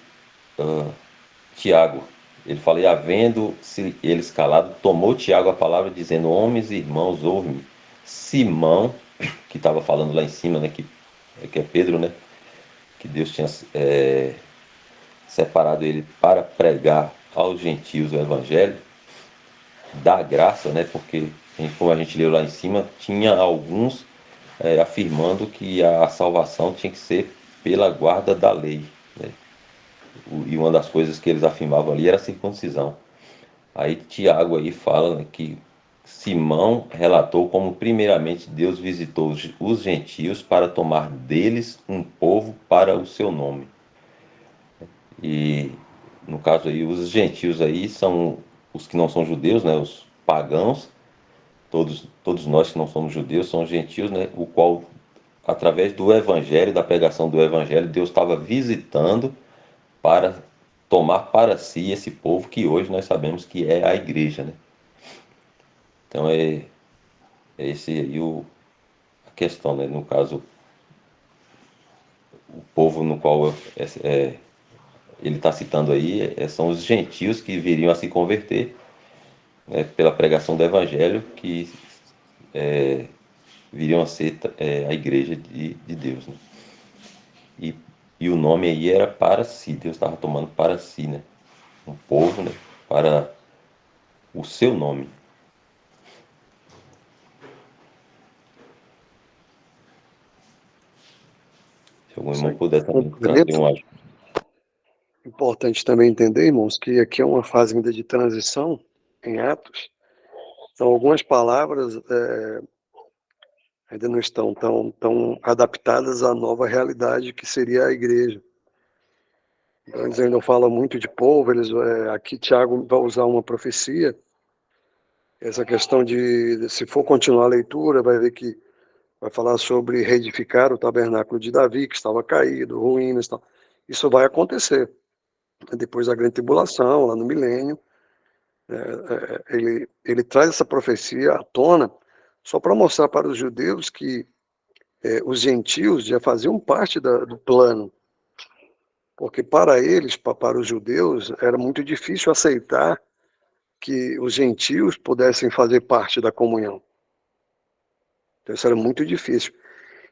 Tiago. Ele fala, e havendo-se eles calado, tomou Tiago a palavra, dizendo, homens e irmãos, ouve-me. Simão, que estava falando lá em cima, né, que é Pedro, né, que Deus tinha separado ele para pregar aos gentios o evangelho, da graça, né, porque, como a gente leu lá em cima, tinha alguns afirmando que a salvação tinha que ser pela guarda da lei, né? E uma das coisas que eles afirmavam ali era a circuncisão. Aí Tiago aí fala, né, que Simão relatou como primeiramente Deus visitou os gentios para tomar deles um povo para o seu nome. E no caso aí os gentios aí são os que não são judeus, né, os pagãos. Todos nós que não somos judeus somos gentios, né, o qual através do evangelho, da pregação do evangelho, Deus estava visitando para tomar para si esse povo que hoje nós sabemos que é a igreja, né? Então é esse aí a questão, né? No caso, o povo no qual ele está citando aí são os gentios que viriam a se converter, né, pela pregação do evangelho, que viriam a ser a igreja de Deus, né? E, e o nome aí era para si, Deus estava tomando para si, né? Um povo, né? Para o seu nome. Se algum
Isso
irmão
aí
puder também trazer
completo.
um ajuste.
Importante também entender, irmãos, que aqui é uma fase ainda de transição em Atos. Então, algumas palavras ainda não estão tão adaptadas à nova realidade que seria a igreja. Então, eles ainda falam muito de povo. Aqui Tiago vai usar uma profecia. Essa questão se for continuar a leitura, vai ver que vai falar sobre reedificar o tabernáculo de Davi, que estava caído, ruínas e tal. Isso vai acontecer depois da grande tribulação, lá no milênio. Ele traz essa profecia à tona só para mostrar para os judeus que os gentios já faziam parte do plano, porque para eles, para os judeus, era muito difícil aceitar que os gentios pudessem fazer parte da comunhão. Então isso era muito difícil.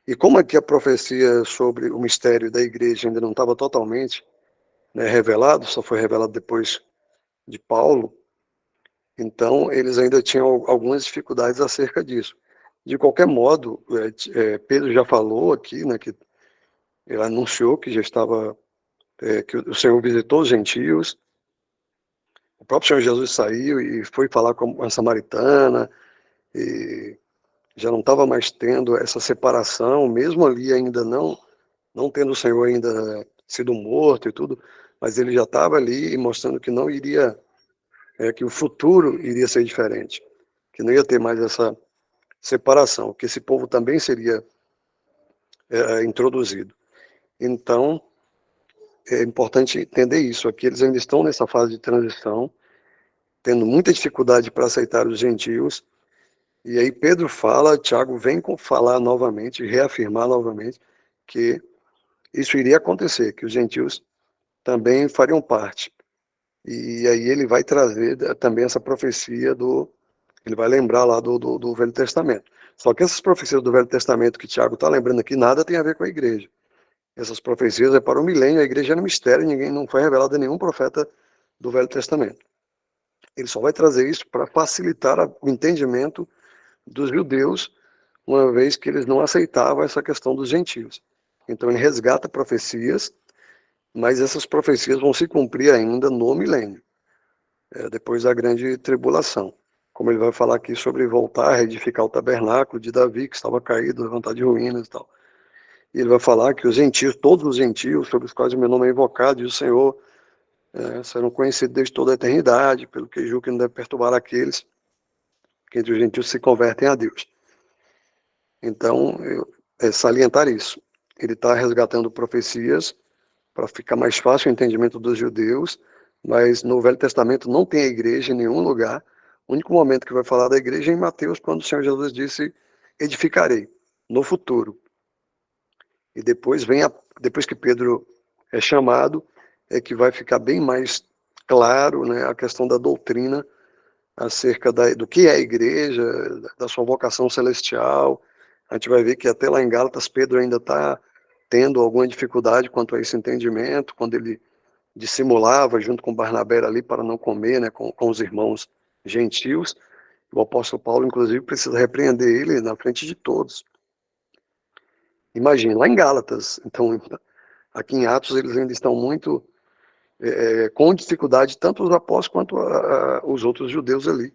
E como aqui a profecia sobre o mistério da igreja ainda não estava totalmente, né, revelado, só foi revelado depois de Paulo, então eles ainda tinham algumas dificuldades acerca disso. De qualquer modo, Pedro já falou aqui, né, que ele anunciou que já estava, que o Senhor visitou os gentios. O próprio Senhor Jesus saiu e foi falar com a samaritana, e já não estava mais tendo essa separação, mesmo ali ainda não tendo o Senhor ainda sido morto e tudo, mas ele já estava ali mostrando que não iria, que o futuro iria ser diferente, que não ia ter mais essa separação, que esse povo também seria introduzido. Então, é importante entender isso. Aqui eles ainda estão nessa fase de transição, tendo muita dificuldade para aceitar os gentios. E aí Pedro fala, Tiago vem falar novamente, reafirmar novamente que isso iria acontecer, que os gentios também fariam parte. E aí ele vai trazer também essa profecia ele vai lembrar lá do Velho Testamento. Só que essas profecias do Velho Testamento que Tiago está lembrando aqui, nada tem a ver com a igreja. Essas profecias é para o milênio, a igreja era um mistério, ninguém não foi revelado a nenhum profeta do Velho Testamento. Ele só vai trazer isso para facilitar o entendimento dos judeus, uma vez que eles não aceitavam essa questão dos gentios. Então ele resgata profecias, mas essas profecias vão se cumprir ainda no milênio, depois da grande tribulação. Como ele vai falar aqui sobre voltar a reedificar o tabernáculo de Davi, que estava caído, levantado de ruínas e tal. E ele vai falar que os gentios, todos os gentios sobre os quais o meu nome é invocado, e o Senhor serão conhecidos desde toda a eternidade, pelo que julgo que não deve perturbar aqueles que entre os gentios se convertem a Deus. Então, salientar isso. Ele está resgatando profecias para ficar mais fácil o entendimento dos judeus, mas no Velho Testamento não tem a igreja em nenhum lugar. O único momento que vai falar da igreja é em Mateus, quando o Senhor Jesus disse: edificarei, no futuro. E depois depois que Pedro é chamado, é que vai ficar bem mais claro, né, a questão da doutrina acerca do que é a igreja, da sua vocação celestial. A gente vai ver que até lá em Gálatas, Pedro ainda está tendo alguma dificuldade quanto a esse entendimento, quando ele dissimulava junto com Barnabé ali para não comer, né, com os irmãos gentios. O apóstolo Paulo, inclusive, precisa repreender ele na frente de todos. Imagina, lá em Gálatas. Então, aqui em Atos, eles ainda estão muito com dificuldade, tanto os apóstolos quanto os outros judeus ali,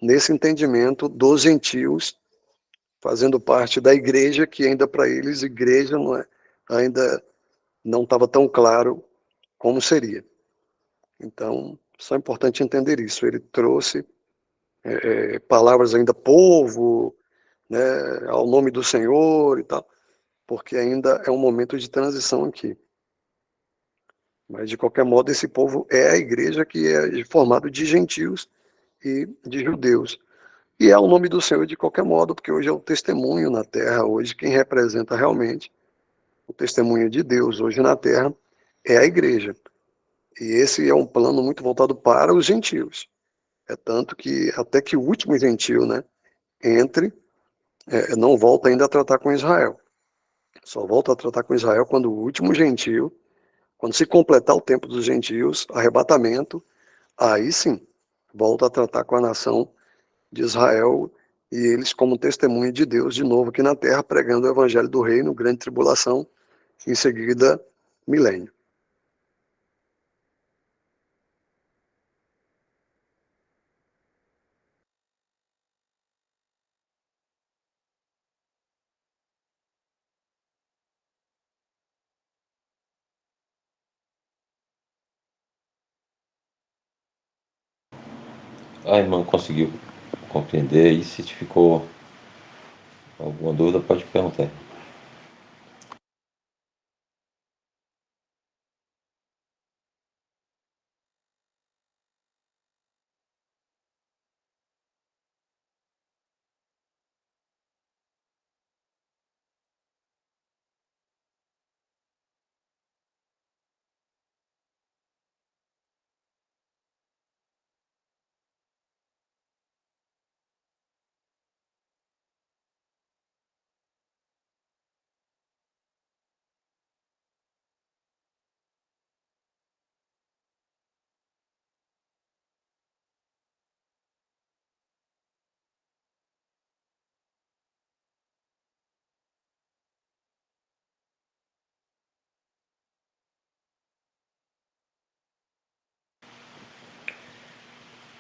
nesse entendimento dos gentios, fazendo parte da igreja, que ainda para eles, igreja ainda não estava tão claro como seria. Então, só é importante entender isso. Ele trouxe palavras ainda povo, né, ao nome do Senhor e tal, porque ainda é um momento de transição aqui. Mas, de qualquer modo, esse povo é a igreja que é formado de gentios e de judeus. E é o nome do Senhor de qualquer modo, porque hoje é o testemunho na terra, hoje quem representa realmente o testemunho de Deus hoje na terra é a igreja. E esse é um plano muito voltado para os gentios. É tanto que até que o último gentio, né, entre, não volta ainda a tratar com Israel. Só volta a tratar com Israel quando o último gentio, quando se completar o tempo dos gentios, arrebatamento, aí sim, volta a tratar com a nação de Israel e eles como testemunho de Deus de novo aqui na terra, pregando o evangelho do reino, grande tribulação, em seguida, milênio.
A irmã conseguiu compreender e se ficou alguma dúvida, pode perguntar.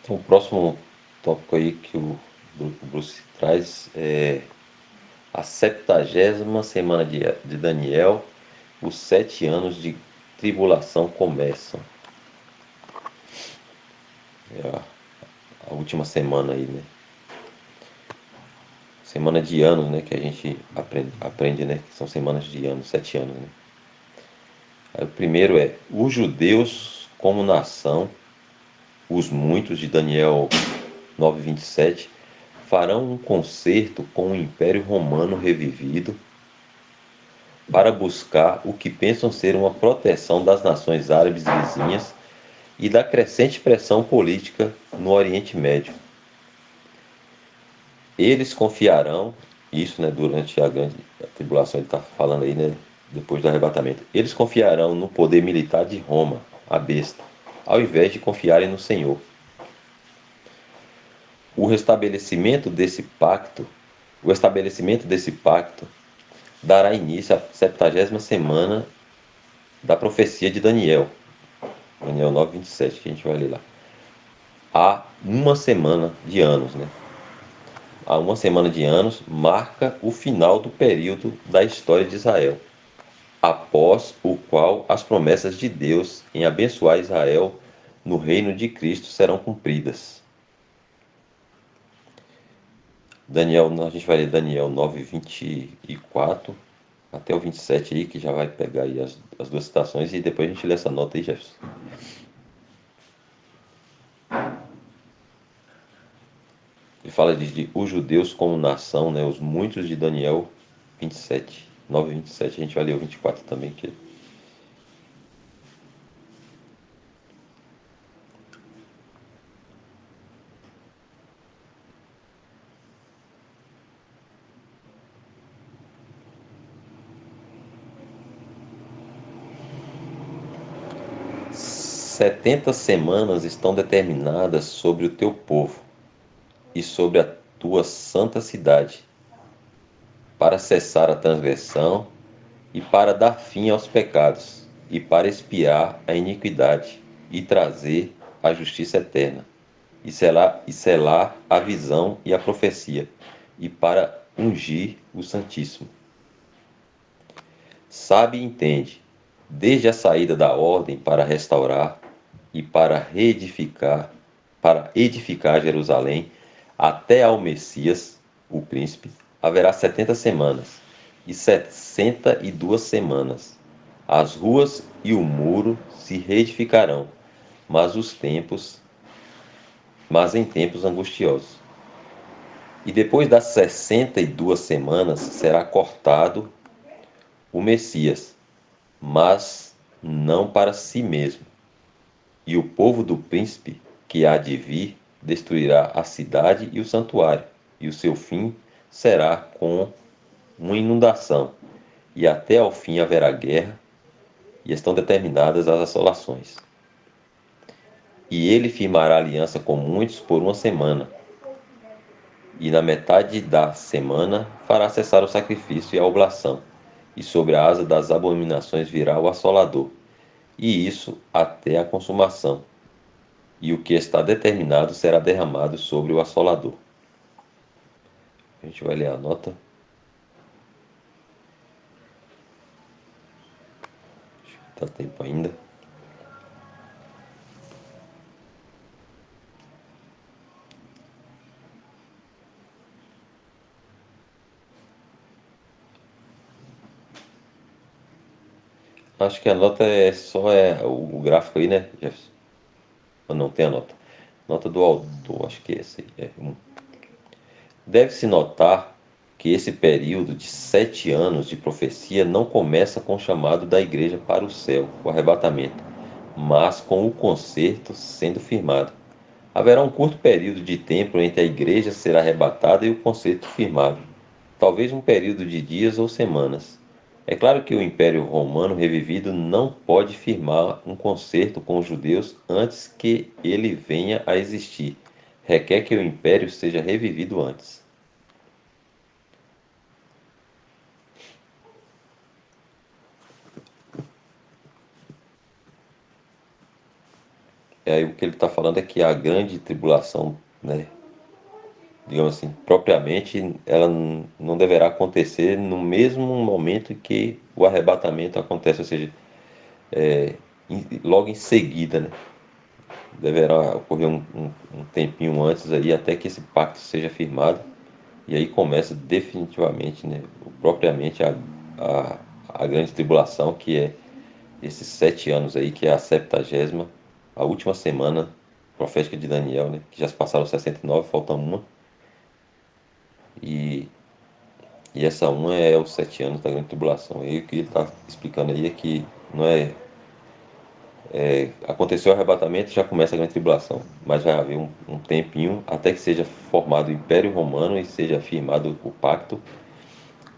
Então, o próximo tópico aí que o Bruce traz é a 70ª semana de Daniel, os 7 anos de tribulação começam. É a última semana aí, né? Semana de anos, né? Que a gente aprende, né? Que são semanas de anos, 7 anos, né? Aí, o primeiro é: os judeus como nação, os muitos de Daniel 9:27, farão um concerto com o Império Romano revivido para buscar o que pensam ser uma proteção das nações árabes vizinhas e da crescente pressão política no Oriente Médio. Eles confiarão, isso, né, durante a grande tribulação, ele está falando aí, né, depois do arrebatamento, eles confiarão no poder militar de Roma, a besta, ao invés de confiarem no Senhor. O estabelecimento desse pacto dará início à 70ª semana da profecia de Daniel, Daniel 9:27, que a gente vai ler lá. Há uma semana de anos, né? Há uma semana de anos marca o final do período da história de Israel, após o qual as promessas de Deus em abençoar Israel no reino de Cristo serão cumpridas. A gente vai ler Daniel 9:24 até o 27 aí, que já vai pegar aí as duas citações, e depois a gente lê essa nota aí, Jefferson. Ele fala de os judeus como nação, né? Os muitos de Daniel 27, 9:27. A gente vai ler o 24 também, que 70 semanas estão determinadas sobre o teu povo e sobre a tua santa cidade, para cessar a transgressão e para dar fim aos pecados, e para expiar a iniquidade e trazer a justiça eterna, e selar a visão e a profecia, e para ungir o Santíssimo. Sabe e entende, desde a saída da ordem para restaurar e para edificar Jerusalém, até ao Messias, o príncipe, haverá 70 semanas, e 62 semanas. As ruas e o muro se reedificarão, mas em tempos angustiosos. E depois das 62 semanas será cortado o Messias, mas não para si mesmo. E o povo do príncipe que há de vir destruirá a cidade e o santuário, e o seu fim será com uma inundação, e até ao fim haverá guerra, e estão determinadas as assolações. E ele firmará aliança com muitos por uma semana, e na metade da semana fará cessar o sacrifício e a oblação, e sobre a asa das abominações virá o assolador, e isso até a consumação. E o que está determinado será derramado sobre o assolador. A gente vai ler a nota. Acho que dá tempo ainda. Acho que a nota é só o gráfico aí, né, Jefferson? Ou não, tem a nota. Nota do autor, acho que é esse aí. Deve-se notar que esse período de 7 anos de profecia não começa com o chamado da igreja para o céu, o arrebatamento, mas com o concerto sendo firmado. Haverá um curto período de tempo entre a igreja ser arrebatada e o concerto firmado, talvez um período de dias ou semanas. É claro que o Império Romano revivido não pode firmar um concerto com os judeus antes que ele venha a existir. Requer que o Império seja revivido antes. E aí o que ele está falando é que a grande tribulação, né, digamos assim, propriamente, ela não deverá acontecer no mesmo momento que o arrebatamento acontece, ou seja, logo em seguida, né? Deverá ocorrer um tempinho antes aí, até que esse pacto seja firmado, e aí começa definitivamente, né, propriamente a grande tribulação, que é esses 7 anos aí, que é a 70ª, a última semana profética de Daniel, né, que já se passaram 69, falta uma, e, e essa uma é os 7 anos da grande tribulação. E o que ele está explicando aí é que não é, aconteceu o arrebatamento, já começa a grande tribulação, mas vai haver um tempinho até que seja formado o Império Romano e seja firmado o pacto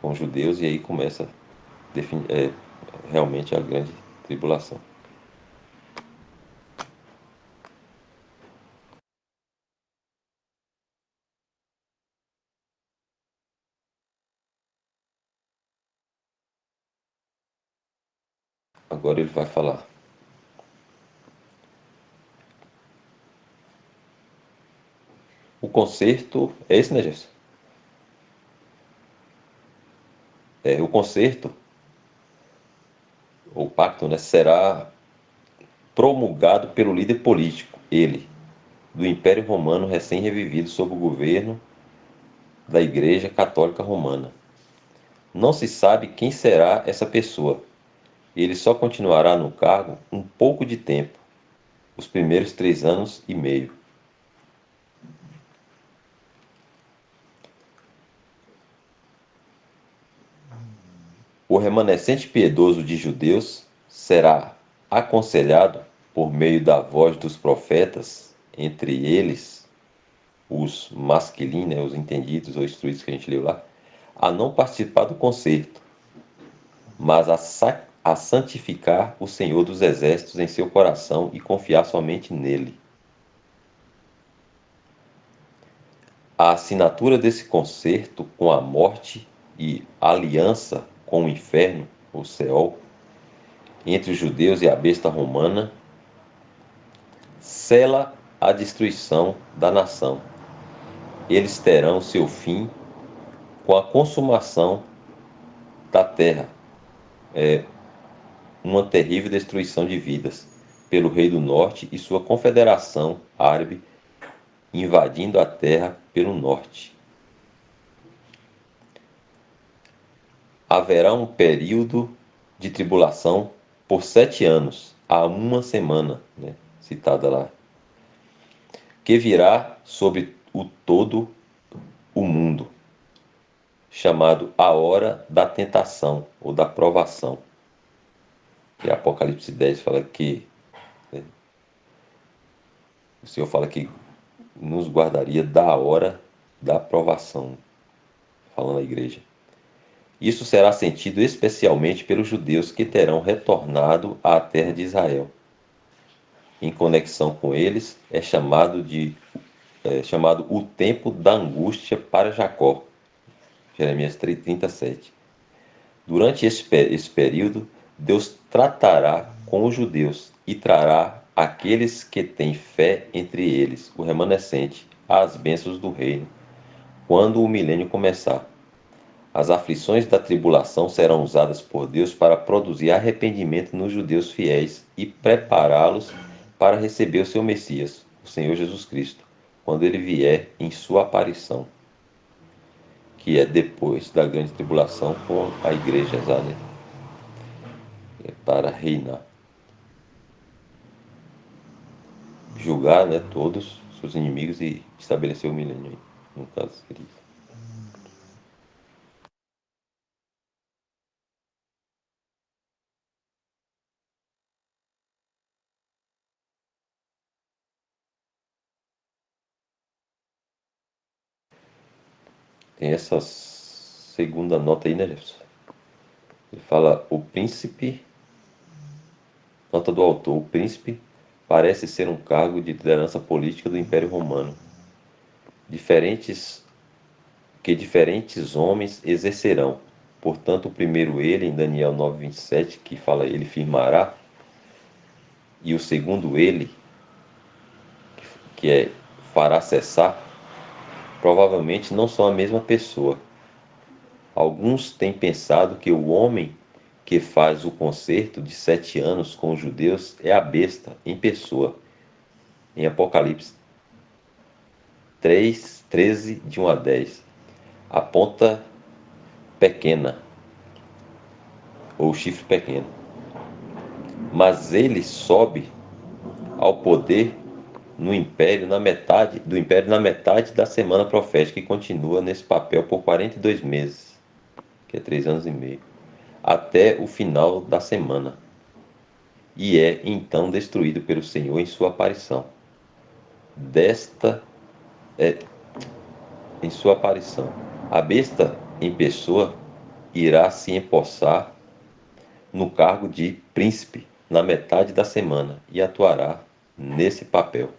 com os judeus, e aí começa realmente a grande tribulação. Agora ele vai falar. O concerto é esse, né, Gerson? O concerto, ou pacto, né, será promulgado pelo líder político, ele, do Império Romano recém-revivido sob o governo da Igreja Católica Romana. Não se sabe quem será essa pessoa. Ele só continuará no cargo um pouco de tempo, os primeiros 3 anos e meio. O remanescente piedoso de judeus será aconselhado por meio da voz dos profetas, entre eles os masculinos, né, os entendidos ou instruídos que a gente leu lá, a não participar do concerto, mas a santificar o Senhor dos Exércitos em seu coração e confiar somente nele. A assinatura desse concerto com a morte e aliança com o inferno, o Seol, entre os judeus e a besta romana, sela a destruição da nação. Eles terão seu fim com a consumação da terra, uma terrível destruição de vidas, pelo rei do norte e sua confederação árabe invadindo a terra pelo norte. Haverá um período de tribulação por 7 anos, a uma semana, né, citada lá, que virá sobre o todo o mundo, chamado a hora da tentação ou da provação. E Apocalipse 10 fala que, né, o Senhor fala que nos guardaria da hora da provação, falando a igreja. Isso será sentido especialmente pelos judeus que terão retornado à terra de Israel. Em conexão com eles, chamado o tempo da angústia para Jacó. Jeremias 3:37. Durante esse período, Deus tratará com os judeus e trará aqueles que têm fé entre eles, o remanescente, às bênçãos do reino, quando o milênio começar. As aflições da tribulação serão usadas por Deus para produzir arrependimento nos judeus fiéis e prepará-los para receber o seu Messias, o Senhor Jesus Cristo, quando ele vier em sua aparição, que é depois da grande tribulação com a igreja já, né, para reinar, julgar, né, todos seus inimigos e estabelecer o milênio, no caso seria isso. Tem essa segunda nota aí, né, Jefferson? Ele fala: o príncipe, nota do autor, o príncipe parece ser um cargo de liderança política do Império Romano, diferentes que diferentes homens exercerão. Portanto, o primeiro ele, em Daniel 9:27, que fala ele firmará, e o segundo ele, que é fará cessar, provavelmente não são a mesma pessoa. Alguns têm pensado que o homem que faz o concerto de 7 anos com os judeus é a besta em pessoa, em Apocalipse 3, 13, de 1 a 10. A ponta pequena, ou chifre pequeno. Mas ele sobe ao poder no império na metade da semana profética e continua nesse papel por 42 meses, que é 3 anos e meio, até o final da semana. E é então destruído pelo Senhor em sua aparição. Em sua aparição, a besta em pessoa irá se empossar no cargo de príncipe na metade da semana e atuará nesse papel.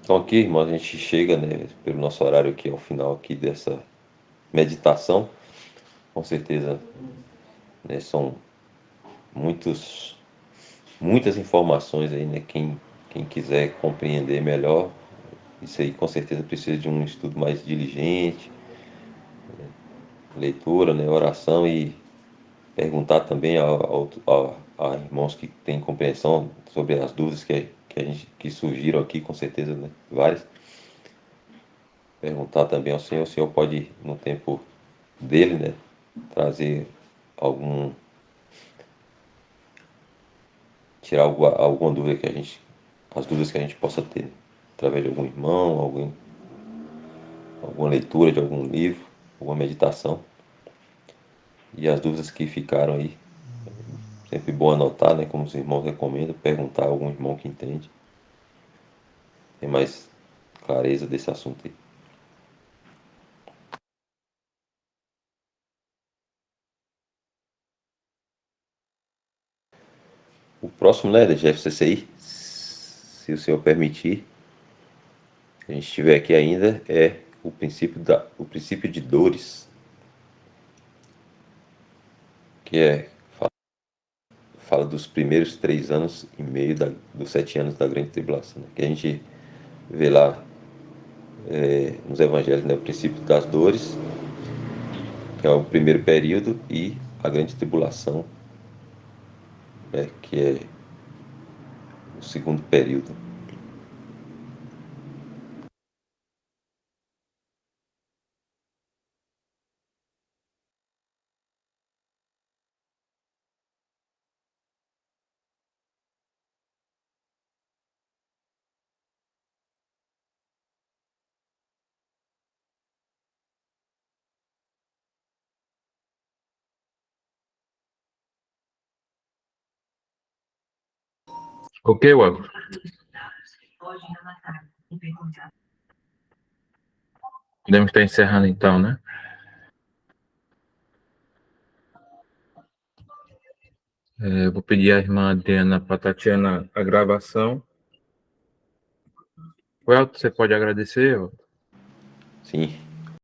Então aqui, irmãos, a gente chega, né, pelo nosso horário aqui ao final aqui dessa meditação. Com certeza, né, são muitas informações aí, né? Quem quiser compreender melhor, isso aí com certeza precisa de um estudo mais diligente, leitura, né, oração e perguntar também a irmãos que têm compreensão sobre as dúvidas que surgiram aqui, com certeza, né, várias. Perguntar também ao Senhor, o Senhor pode, no tempo dele, né, trazer algum, tirar alguma dúvida as dúvidas que a gente possa ter, através de algum irmão, alguma leitura de algum livro, alguma meditação. E as dúvidas que ficaram aí, sempre bom anotar, né, como os irmãos recomendam, perguntar a algum irmão que entende, tem mais clareza desse assunto aí. O próximo, né, da GFCCI, se o senhor permitir, se a gente estiver aqui ainda, é o princípio de dores, que fala dos primeiros 3 anos e meio dos 7 anos da grande tribulação, né? Que a gente vê lá nos evangelhos, né, o princípio das dores, que é o primeiro período, e a grande tribulação, né, que é o segundo período.
Ok, Wagner? Podemos estar encerrando então, né? Vou pedir à irmã Adriana para Tatiana a gravação. Welton, você pode agradecer?
Sim.